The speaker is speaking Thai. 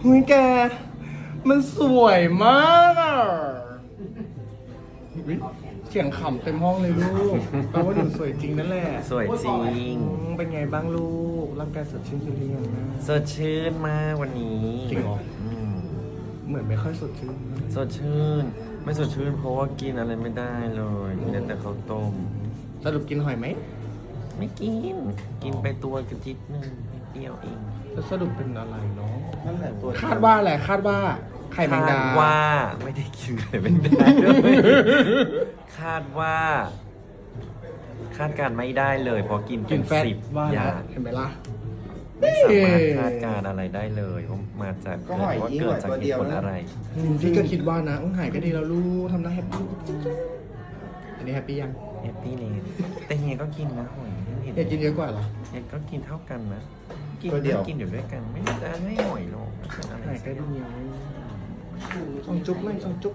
เฮ้ยแก มันสวยมากอ่ะอุ๊ยเสียงขำเต็มห้องเลยลูกแปลว่าหนูสวยจริงนั่นแหละ สวยจริง เป็นไงบ้างลูกร่างกายสดชื่นขึ้นหรือยังนะ สดชื่นมากวันนี้ จริงเหรอ ม เหมือนไม่ค่อยสดชื่น สดชื่น ไม่สดชื่นเพราะว่ากินอะไรไม่ได้เลยกินแต่ข้าวต้ม สรุปกินหอยไหม ไม่กิน กินไปตัวกระจิตนึงนิดเดียวเอง แล้วสรุปเป็นอะไรเนาะ นั่นแหละตัว คาดว่าแหละคาดว่าไข่แมงดา คาดว่าไม่ได้กินไข่แมงดาด้วยคาดว่า คาดการไม่ได้เลยเพราะกิน กิ เป็น น แฟต สิบ ว่า อ แล้ ย่าว ง เห็นไหมล่ะ ไม่สามารถคาดการอะไรได้เลยว่ามาจาก ก็หอย ว่า ยิ่ง เกิ ห ด อย จาก ตัว เห เดีย ตุ ว ผล นะ อะไร พี่ก็คิดว่านะหายก็ดีแล้วลูกทำหน้าแฮปปี้อันนี้แฮปปี้ยัง แฮปปี้เลยแต่เฮียก็กินนะหอยเห็น อยากกินเยอะกว่าเหรอ เฮียก็กินเท่ากันนะกิน ตัวเดียว กินอยู่ด้วยกัน ไม่ได้ไม่หอยหรอกเป็นอะไร หายก็ดียังส่งจุ๊บไหมส่งจุ๊บ